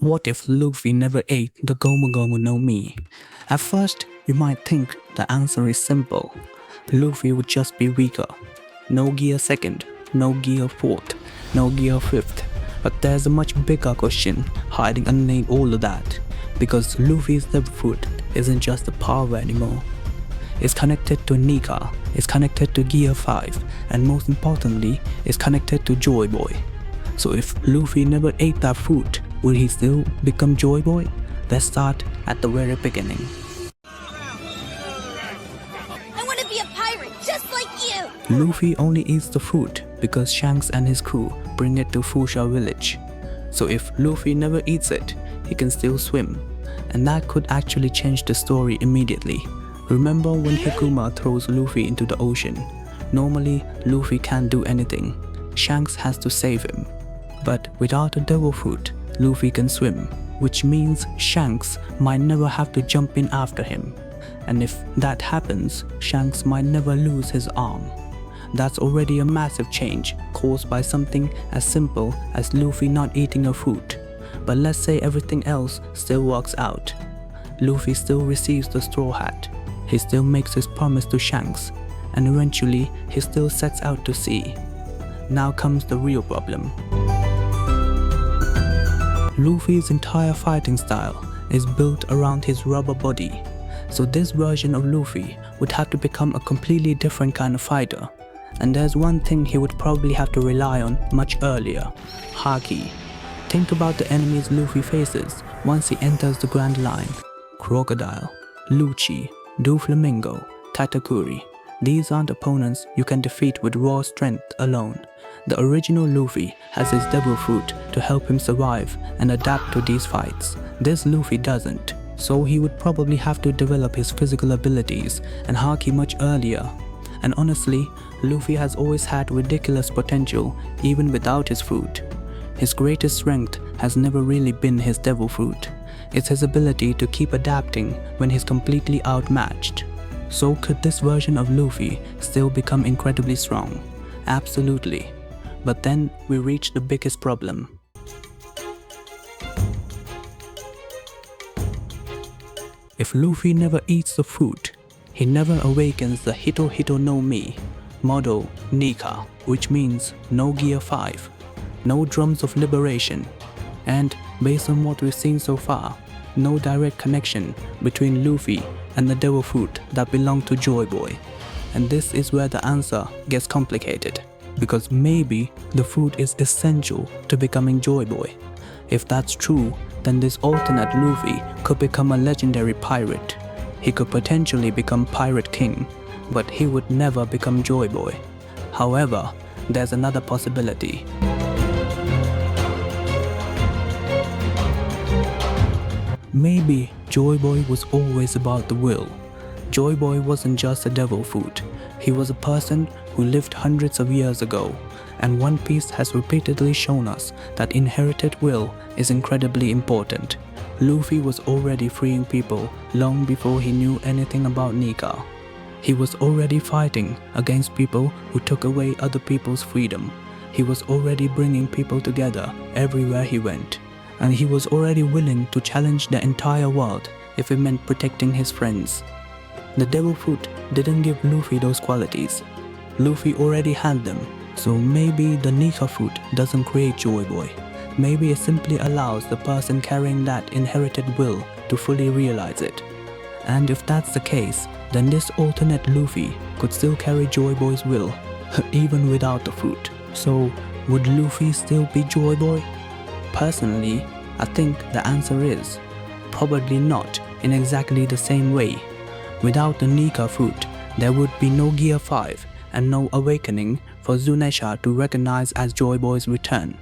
What if Luffy never ate the Gomu Gomu no Mi? At first, you might think the answer is simple. Luffy would just be weaker. No gear second, no gear fourth, no gear fifth. But there's a much bigger question hiding underneath all of that. Because Luffy's devil fruit isn't just a power anymore. It's connected to Nika, it's connected to Gear 5, and most importantly, it's connected to Joy Boy. So if Luffy never ate that fruit, will he still become Joy Boy? Let's start at the very beginning. I want to be a pirate just like you! Luffy only eats the fruit because Shanks and his crew bring it to Fuchsia village. So if Luffy never eats it, he can still swim. And that could actually change the story immediately. Remember when Hikuma throws Luffy into the ocean? Normally, Luffy can't do anything. Shanks has to save him. But without a devil fruit, Luffy can swim, which means Shanks might never have to jump in after him. And if that happens, Shanks might never lose his arm. That's already a massive change caused by something as simple as Luffy not eating a fruit. But let's say everything else still works out. Luffy still receives the straw hat. He still makes his promise to Shanks, and eventually he still sets out to sea. Now comes the real problem. Luffy's entire fighting style is built around his rubber body, so this version of Luffy would have to become a completely different kind of fighter. And there's one thing he would probably have to rely on much earlier: Haki. Think about the enemies Luffy faces once he enters the Grand Line. Crocodile, Lucci, Doflamingo, Katakuri. These aren't opponents you can defeat with raw strength alone. The original Luffy has his devil fruit to help him survive and adapt to these fights. This Luffy doesn't, so he would probably have to develop his physical abilities and Haki much earlier. And honestly, Luffy has always had ridiculous potential even without his fruit. His greatest strength has never really been his devil fruit. It's his ability to keep adapting when he's completely outmatched. So could this version of Luffy still become incredibly strong? Absolutely. But then we reach the biggest problem. If Luffy never eats the fruit, he never awakens the Hito Hito no Mi, motto Nika, which means no Gear 5, no drums of liberation, and based on what we've seen so far, no direct connection between Luffy and the devil fruit that belong to Joy Boy. And this is where the answer gets complicated, because maybe the fruit is essential to becoming Joy Boy. If that's true, then this alternate Luffy could become a legendary pirate. He could potentially become Pirate King, but he would never become Joy Boy. However, there's another possibility. Maybe Joy Boy was always about the will. Joy Boy wasn't just a devil fruit. He was a person who lived hundreds of years ago, and One Piece has repeatedly shown us that inherited will is incredibly important. Luffy was already freeing people long before he knew anything about Nika. He was already fighting against people who took away other people's freedom. He was already bringing people together everywhere he went. And he was already willing to challenge the entire world if it meant protecting his friends. The devil fruit didn't give Luffy those qualities. Luffy already had them, so maybe the Nika fruit doesn't create Joy Boy. Maybe it simply allows the person carrying that inherited will to fully realize it. And if that's the case, then this alternate Luffy could still carry Joy Boy's will, even without the fruit. So, would Luffy still be Joy Boy? Personally, I think the answer is probably not in exactly the same way. Without the Nika fruit, there would be no Gear 5 and no awakening for Zunisha to recognize as Joy Boy's return.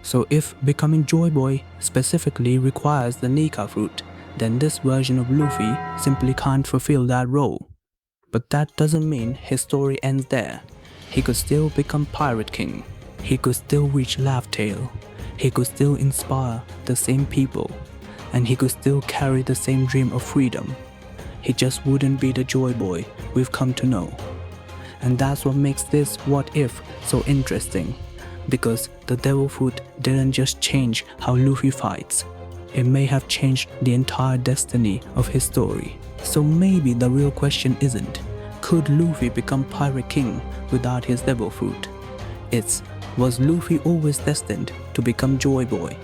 So if becoming Joy Boy specifically requires the Nika fruit, then this version of Luffy simply can't fulfill that role. But that doesn't mean his story ends there. He could still become Pirate King. He could still reach Laugh Tale. He could still inspire the same people, and he could still carry the same dream of freedom. He just wouldn't be the Joy Boy we've come to know. And that's what makes this what if so interesting, because the devil fruit didn't just change how Luffy fights, it may have changed the entire destiny of his story. So maybe the real question isn't, could Luffy become Pirate King without his devil fruit? It's, was Luffy always destined to become Joy Boy?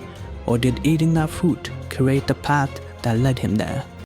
Or did eating that fruit create the path that led him there?